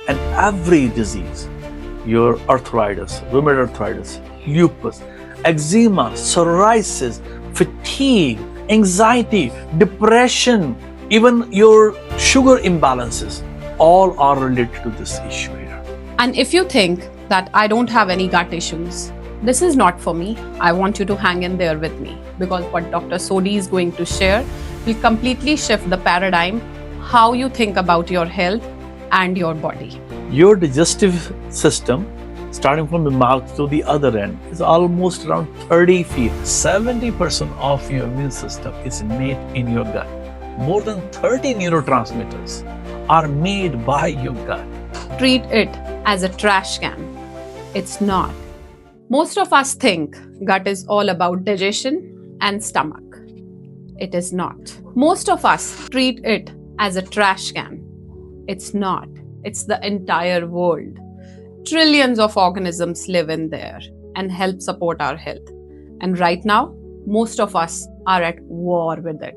And every disease, your arthritis, rheumatoid arthritis, lupus, eczema, psoriasis, fatigue, anxiety, depression, even your sugar imbalances, all are related to this issue here. And if you think that I don't have any gut issues, this is not for me, I want you to hang in there with me, because what Dr. Sodhi is going to share will completely shift the paradigm, how you think about your health and your body. Your digestive system, starting from the mouth to the other end, is almost around 30 feet. 70% of your immune system is made in your gut. More than 30 neurotransmitters are made by your gut. Treat it as a trash can. It's not. Most of us think gut is all about digestion and stomach. It is not. Most of us treat it as a trash can. It's not. It's the entire world. Trillions of organisms live in there and help support our health. And right now, most of us are at war with it.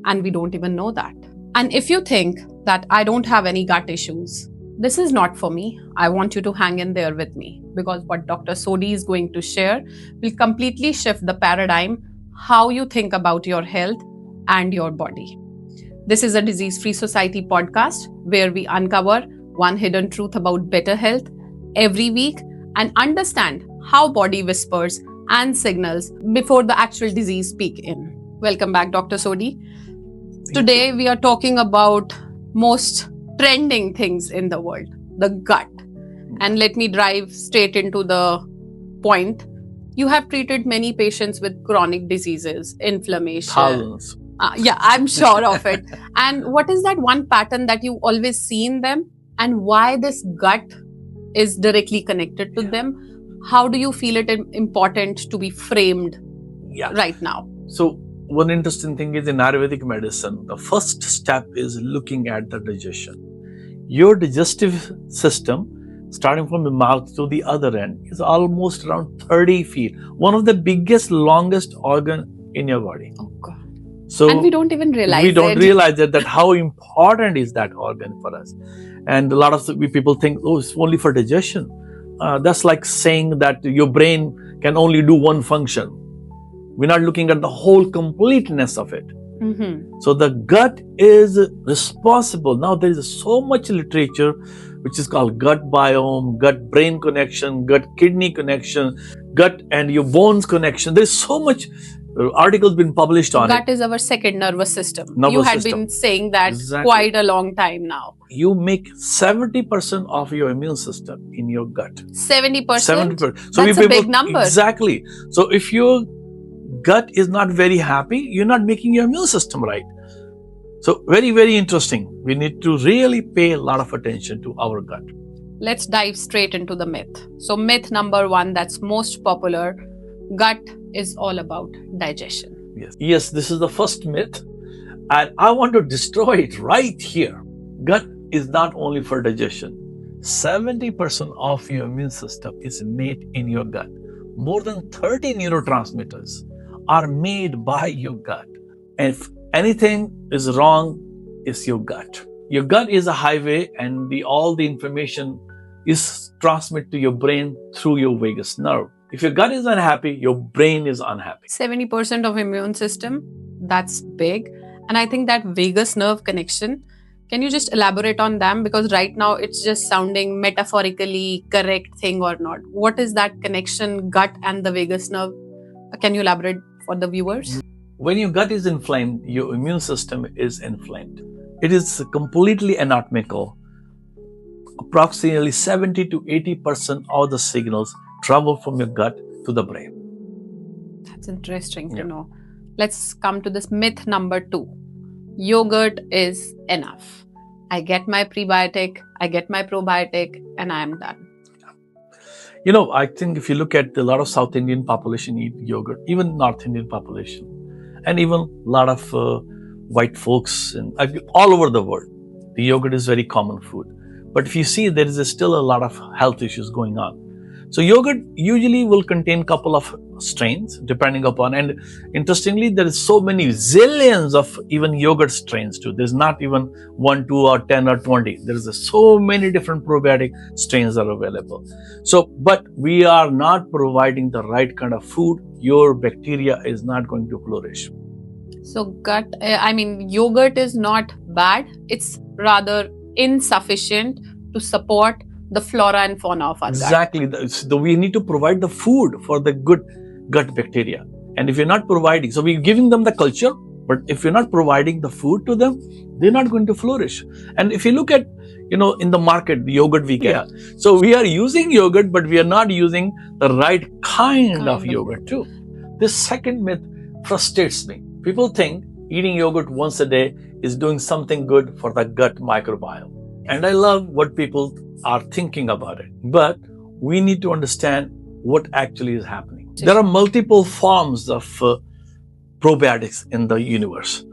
And we don't even know that. And if you think that I don't have any gut issues, this is not for me, I want you to hang in there with me, because what Dr. Sodhi is going to share will completely shift the paradigm, how you think about your health and your body. This is a Disease-Free Society podcast where we uncover one hidden truth about better health every week and understand how body whispers and signals before the actual disease peek in. Welcome back, Dr. Sodhi. Today we are talking about most trending things in the world, the gut. And let me drive straight into the point. You have treated many patients with chronic diseases, inflammation. Thousands. Yeah, I'm sure of it. And what is that one pattern that you always see in them, and why this gut is directly connected to them? How do you feel it important to be framed right now? So one interesting thing is in Ayurvedic medicine, the first step is looking at the digestion. Your digestive system, starting from the mouth to the other end, is almost around 30 feet. One of the biggest, longest organ in your body. Oh God. So and we don't even realize we don't realize that how important is that organ for us. And a lot of people think, oh, it's only for digestion. That's like saying that your brain can only do one function. We're not looking at the whole completeness of it. Mm-hmm. So the gut is responsible. Now there is so much literature which is called gut biome, gut brain connection, gut kidney connection, gut and your bones connection. There's so much articles been published on it. Gut is our second nervous system. You had been saying that quite a long time now. You make 70% of your immune system in your gut. 70%? 70%. So that's a big number. Exactly. So if your gut is not very happy, you're not making your immune system right. So very, very interesting. We need to really pay a lot of attention to our gut. Let's dive straight into the myth. So myth number one that's most popular, gut is all about digestion. Yes, this is the first myth. And I want to destroy it right here. Gut is not only for digestion. 70% of your immune system is made in your gut. More than 30 neurotransmitters are made by your gut. And if anything is wrong, it's your gut. Your gut is a highway, and all the information is transmitted to your brain through your vagus nerve. If your gut is unhappy, your brain is unhappy. 70% of immune system, that's big. And I think that vagus nerve connection, can you just elaborate on them? Because right now it's just sounding metaphorically correct thing or not. What is that connection, gut and the vagus nerve? Can you elaborate for the viewers? When your gut is inflamed, your immune system is inflamed. It is completely anatomical. Approximately 70 to 80% of the signals travel from your gut to the brain. That's interesting to know. Let's come to this myth number 2. Yogurt is enough. I get my prebiotic, I get my probiotic, and I am done. You know, I think if you look at a lot of South Indian population eat yogurt, even North Indian population, and even a lot of white folks all over the world, the yogurt is very common food. But if you see, there is still a lot of health issues going on. So yogurt usually will contain couple of strains depending upon, and interestingly there is so many zillions of even yogurt strains too. There's not even 1, 2 or 10 or 20. There's so many different probiotic strains are available. So but we are not providing the right kind of food, your bacteria is not going to flourish. So yogurt is not bad. It's rather insufficient to support the flora and fauna of our gut. Exactly. We need to provide the food for the good gut bacteria. And if you're not providing, so we're giving them the culture, but if you're not providing the food to them, they're not going to flourish. And if you look at, in the market, the yogurt we get. So we are using yogurt, but we are not using the right kind of yogurt too. This second myth frustrates me. People think eating yogurt once a day is doing something good for the gut microbiome. And I love what people are thinking about it. But we need to understand what actually is happening. There are multiple forms of probiotics in the universe.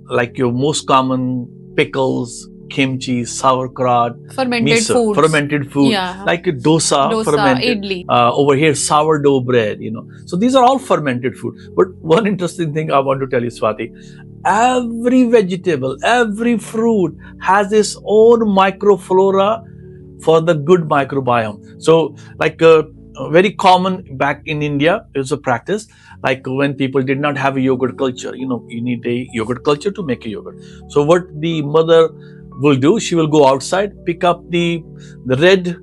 Like your most common pickles, kimchi, sauerkraut, fermented miso, fermented food, like dosa fermented, idli. Over here sourdough bread, So these are all fermented food. But one interesting thing I want to tell you, Swati, every vegetable, every fruit has its own microflora for the good microbiome. So like very common back in India is a practice, like when people did not have a yogurt culture, you need a yogurt culture to make a yogurt. So what the mother will do, she will go outside, pick up the red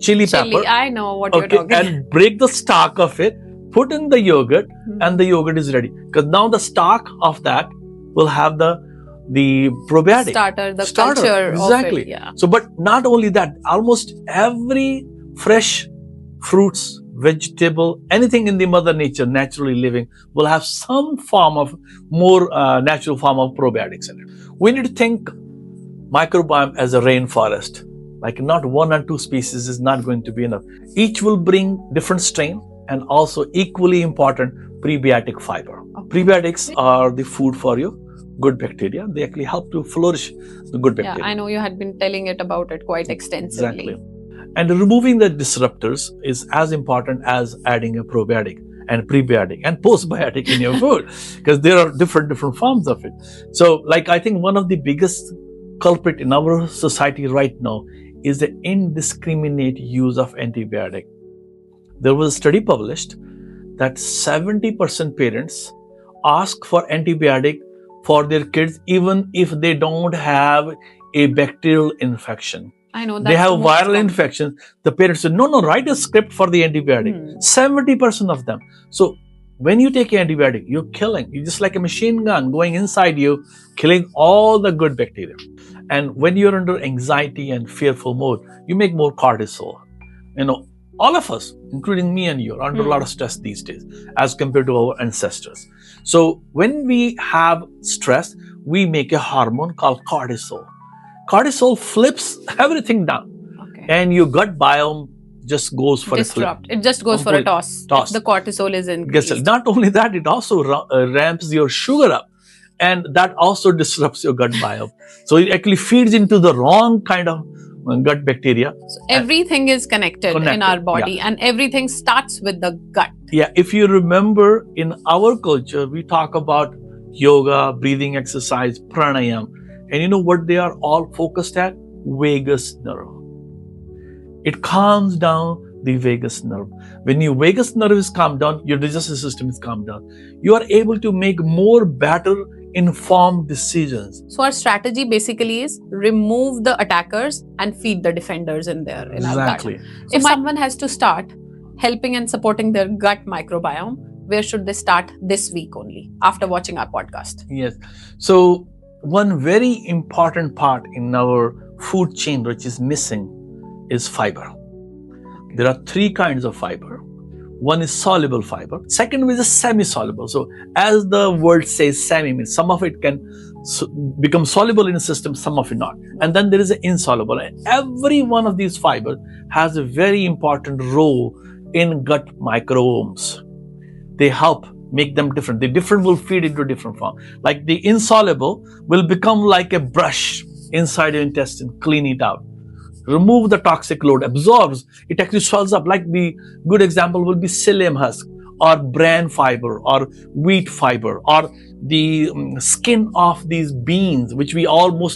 chili pepper. I know what you're talking. And break the stalk of it, put in the yogurt, and the yogurt is ready. Because now the stalk of that will have the probiotic culture exactly. of it, So, but not only that, almost every fresh fruits, vegetable, anything in the mother nature naturally living will have some form of more natural form of probiotics in it. We need to think microbiome as a rainforest. Like not 1 or 2 species is not going to be enough. Each will bring different strain and also equally important prebiotic fiber. Prebiotics are the food for your good bacteria. They actually help to flourish the good bacteria. Yeah, I know you had been telling it about it quite extensively. Exactly. And removing the disruptors is as important as adding a probiotic and prebiotic and postbiotic in your food, because there are different forms of it. So like I think one of the biggest culprit in our society right now is the indiscriminate use of antibiotic. There was a study published that 70% parents ask for antibiotic for their kids even if they don't have a bacterial infection. I know that they have viral infections. The parents say, no, write a script for the antibiotic. 70% of them. So when you take an antibiotic, you're just like a machine gun going inside you, killing all the good bacteria. And when you're under anxiety and fearful mode, you make more cortisol. All of us, including me and you, are under a lot of stress these days as compared to our ancestors. So when we have stress, we make a hormone called cortisol. Cortisol flips everything down. And your gut biome just goes for a flip. It just goes for a toss. If the cortisol is increased. Not only that, it also ramps your sugar up. And that also disrupts your gut biome. So it actually feeds into the wrong kind of gut bacteria. So everything is connected in our body, and everything starts with the gut. Yeah, if you remember, in our culture, we talk about yoga, breathing exercise, pranayama. And you know what they are all focused at? Vagus nerve. It calms down the vagus nerve. When your vagus nerve is calmed down, your digestive system is calmed down. You are able to make more better informed decisions. So our strategy basically is remove the attackers and feed the defenders in our gut. So if someone has to start helping and supporting their gut microbiome, where should they start this week only after watching our podcast? Yes. So one very important part in our food chain which is missing is fiber. There are 3 kinds of fiber. One is soluble fiber. Second is a semi-soluble. So as the word says, semi means some of it can become soluble in the system, some of it not. And then there is an insoluble. And every one of these fibers has a very important role in gut microbiomes. They help make them different. The different will feed into different form. Like the insoluble will become like a brush inside your intestine, clean it out. remove the toxic load, absorbs, it actually swells up. Like the good example will be psyllium husk or bran fiber or wheat fiber or the skin of these beans, which we all we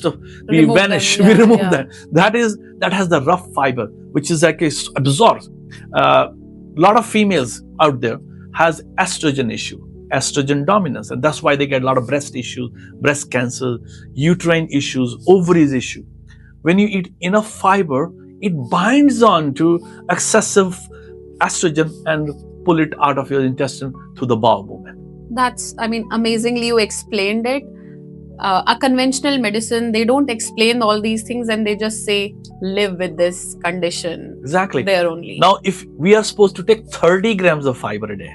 Remove vanish, them, we yeah, remove yeah. them. That has the rough fiber, which is like absorbs. Lot of females out there has estrogen issue, estrogen dominance, and that's why they get a lot of breast issues, breast cancer, uterine issues, ovaries issue. When you eat enough fiber, it binds on to excessive estrogen and pull it out of your intestine through the bowel movement. That's, I mean, amazingly you explained it. A conventional medicine, they don't explain all these things and they just say, live with this condition. Exactly. There only. Now, if we are supposed to take 30 grams of fiber a day,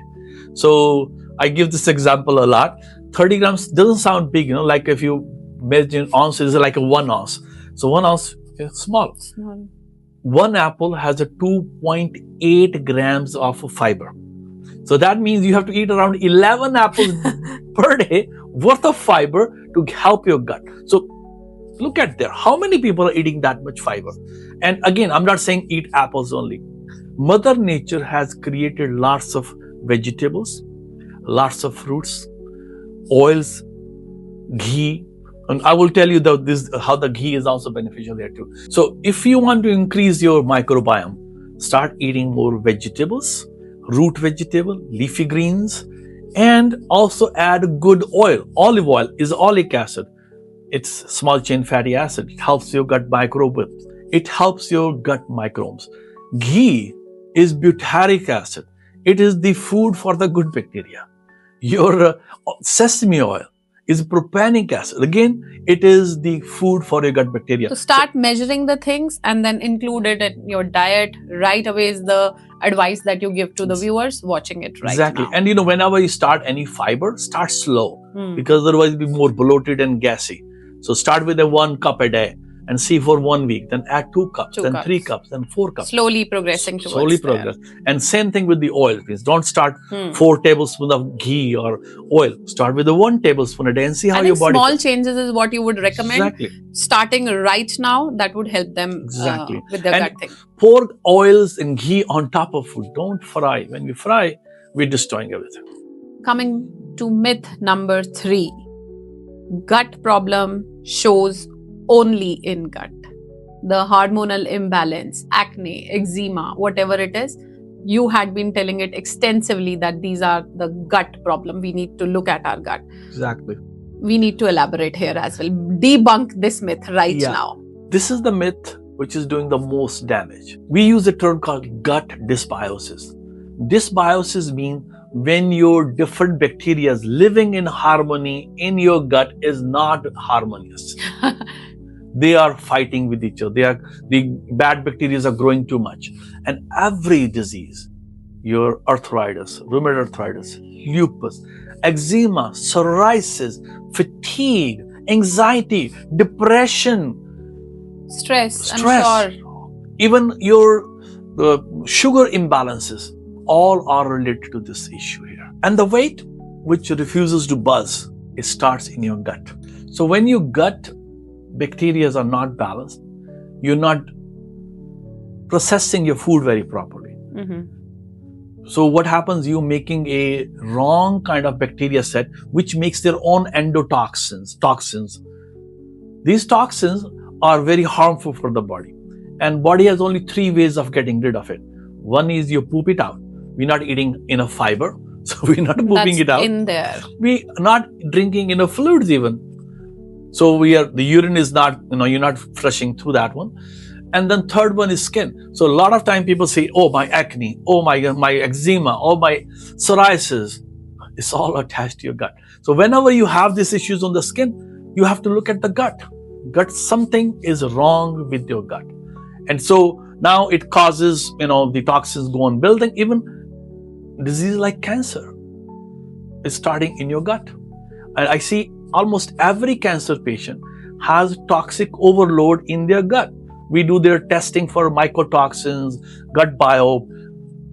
so I give this example a lot. 30 grams doesn't sound big, like if you measure ounces, like a 1 ounce. So 1 ounce is small. One apple has a 2.8 grams of fiber. So that means you have to eat around 11 apples per day worth of fiber to help your gut. So look at there. How many people are eating that much fiber? And again, I'm not saying eat apples only. Mother Nature has created lots of vegetables, lots of fruits, oils, ghee. And I will tell you how the ghee is also beneficial there too. So if you want to increase your microbiome, start eating more vegetables, root vegetable, leafy greens, and also add good oil. Olive oil is oleic acid. It's small chain fatty acid. It helps your gut microbiome. It helps your gut microbes. Ghee is butyric acid. It is the food for the good bacteria. Your sesame oil is propionic acid. Again, it is the food for your gut bacteria. So start measuring the things and then include it in your diet right away is the advice that you give to the viewers watching it right exactly. now. And whenever you start any fiber, start slow because otherwise you'll be more bloated and gassy. So start with 1 cup a day and see for 1 week, then add 2 cups, then 3 cups, then 4 cups. Slowly progressing towards Slowly progress. And same thing with the oil. Please don't start 4 tablespoons of ghee or oil. Start with 1 tablespoon a day and see how your body small feels. changes is what you would recommend. Exactly. Starting right now, that would help them with their gut thing. Pour oils and ghee on top of food. Don't fry. When we fry, we're destroying everything. Coming to myth number 3. Gut problem shows only in gut. The hormonal imbalance, acne, eczema, whatever it is, you had been telling it extensively that these are the gut problem. We need to look at our gut. Exactly. We need to elaborate here as well. Debunk this myth right now. This is the myth which is doing the most damage. We use a term called gut dysbiosis. Dysbiosis means when your different bacteria living in harmony in your gut is not harmonious. They are fighting with each other. The bad bacteria are growing too much. And every disease, your arthritis, rheumatoid arthritis, lupus, eczema, psoriasis, fatigue, anxiety, depression, stress, I'm sure. Even your sugar imbalances, all are related to this issue here. And the weight which refuses to buzz, it starts in your gut. So when your gut bacteria are not balanced, you're not processing your food very properly. So what happens, you're making a wrong kind of bacteria set which makes their own endotoxins, toxins. These toxins are very harmful for the body, and body has only 3 ways of getting rid of it. One is you poop it out. We're not eating enough fiber, so we're not pooping it out. In there. We're not drinking enough fluids even. So the urine is not, you're not flushing through that one. And then third one is skin. So a lot of time people say, oh, my acne, oh, my eczema, oh, my psoriasis. It's all attached to your gut. So whenever you have these issues on the skin, you have to look at the gut. Something is wrong with your gut. And so now it causes, the toxins go on building. Even disease like cancer is starting in your gut. And I see almost every cancer patient has toxic overload in their gut. We do their testing for mycotoxins, gut biome.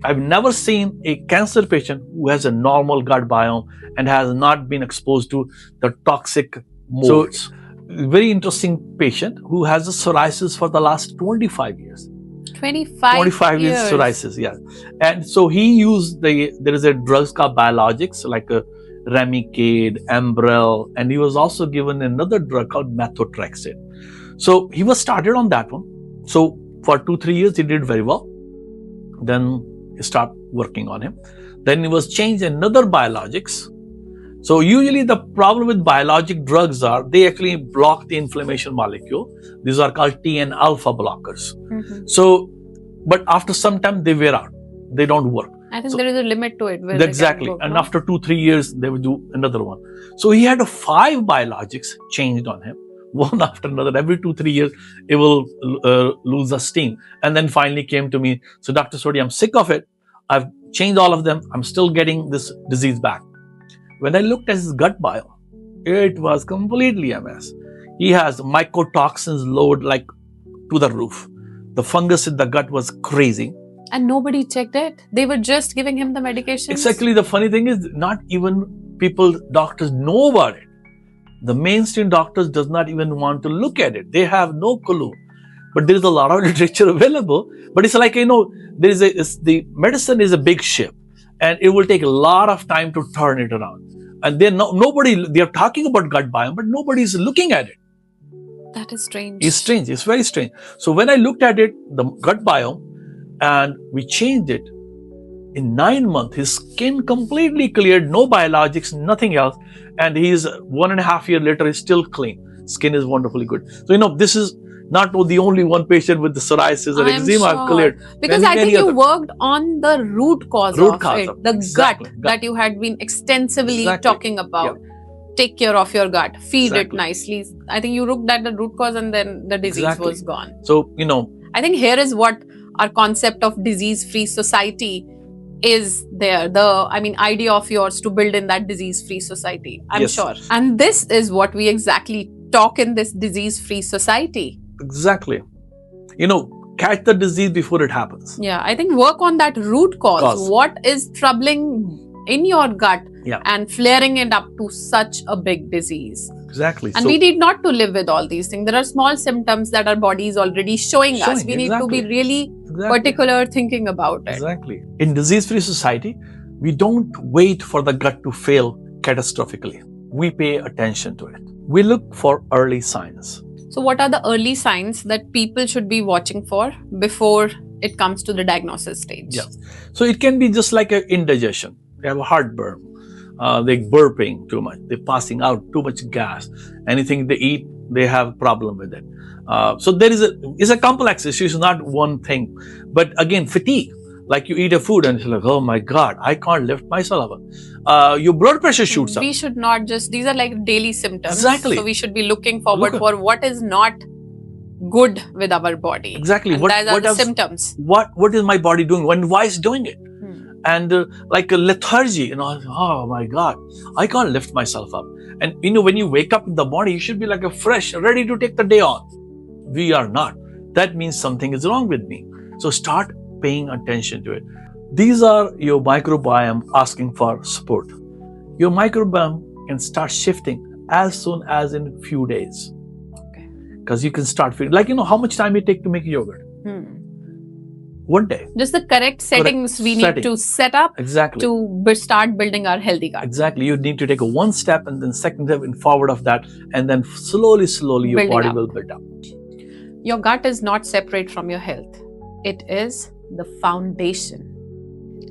I've never seen a cancer patient who has a normal gut biome and has not been exposed to the toxic molds. So very interesting patient who has a psoriasis for the last 25 years. 25 years psoriasis, yeah. And so he used there is a drugs called biologics like a Remicade, Enbrel, and he was also given another drug called methotrexate. So he was started on that one. So for 2-3 years he did very well. Then he started working on him. Then he was changed another biologics. So usually the problem with biologic drugs are they actually block the inflammation molecule. These are called TN alpha blockers. So, but after some time they wear out. They don't work. I think there is a limit to it. Exactly. And after 2-3 years, they will do another one. So he had 5 biologics changed on him, one after another. Every 2-3 years, it will lose the steam. And then finally came to me, so Dr. Sodhi, I'm sick of it. I've changed all of them. I'm still getting this disease back. When I looked at his gut biome, it was completely a mess. He has mycotoxins load like to the roof. The fungus in the gut was crazy. And nobody checked it. They were just giving him the medication. Exactly. The funny thing is, not even doctors know about it. The mainstream doctors does not even want to look at it. They have no clue. But there is a lot of literature available. But it's like, the medicine is a big ship. And it will take a lot of time to turn it around. And they're talking about gut biome, but nobody is looking at it. That is strange. It's strange. It's very strange. So when I looked at it, the gut biome, and we changed it, in 9 months, his skin completely cleared, no biologics, nothing else. And he's 1.5 years later, he's still clean. Skin is wonderfully good. So, this is not the only one patient with the psoriasis or eczema I've cleared. Because I think you worked on the root cause of it, the gut that you had been extensively talking about. Yeah. Take care of your gut, feed it nicely. I think you looked at the root cause and then the disease was gone. So, I think here is what our concept of disease-free society is there. Idea of yours to build in that disease-free society, I'm sure. And this is what we exactly talk in this disease-free society. Exactly. Catch the disease before it happens. Yeah, I think work on that root cause. What is troubling in your gut and flaring it up to such a big disease? Exactly. And we need not to live with all these things. There are small symptoms that our body is already showing us. We need to be really particular thinking about it. Exactly. In disease-free society, we don't wait for the gut to fail catastrophically. We pay attention to it. We look for early signs. So what are the early signs that people should be watching for before it comes to the diagnosis stage? Yeah. So it can be just like an indigestion. They have a heartburn. They're burping too much. They're passing out too much gas. Anything they eat, they have a problem with it. So it's a complex issue. It's not one thing. But again, fatigue. Like you eat a food and it's like, oh my God, I can't lift myself up. Your blood pressure shoots up. We should not these are like daily symptoms. Exactly. So we should be looking forward for what is not good with our body. Exactly. And those are the symptoms. What is my body doing? Why is doing it? And like a lethargy, oh my God, I can't lift myself up. And when you wake up in the morning, you should be like a fresh, ready to take the day on. We are not. That means something is wrong with me. So start paying attention to it. These are your microbiome asking for support. Your microbiome can start shifting as soon as in a few days. Okay. Because you can start feeling, how much time it takes to make yogurt? 1 day. Just the correct settings we need to set up to start building our healthy gut. Exactly. You need to take one step and then second step in forward of that, and then slowly your body will build up. Your gut is not separate from your health. It is the foundation.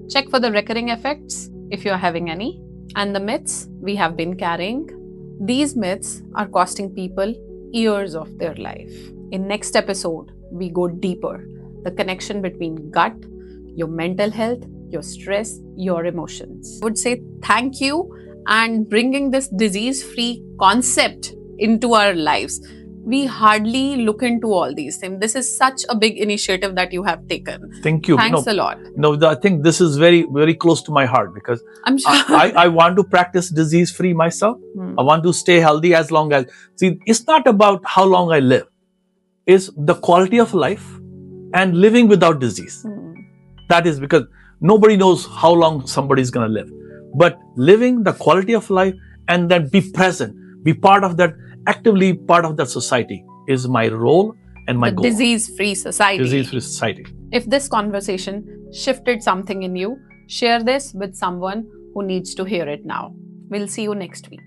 Check for the recurring effects if you're having any, and the myths we have been carrying. These myths are costing people years of their life. In next episode, we go deeper. The connection between gut, your mental health, your stress, your emotions. I would say thank you and bringing this disease-free concept into our lives. We hardly look into all these things. This is such a big initiative that you have taken. Thank you. Thanks a lot. I think this is very, very close to my heart because I'm sure. I want to practice disease-free myself. I want to stay healthy as long as... See, it's not about how long I live. It's the quality of life and living without disease. That is because nobody knows how long somebody is going to live. But living the quality of life and then be present, be part of that actively part of that society is my role and my The goal. disease-free society. Disease-free society. If this conversation shifted something in you, share this with someone who needs to hear it now. We'll see you next week.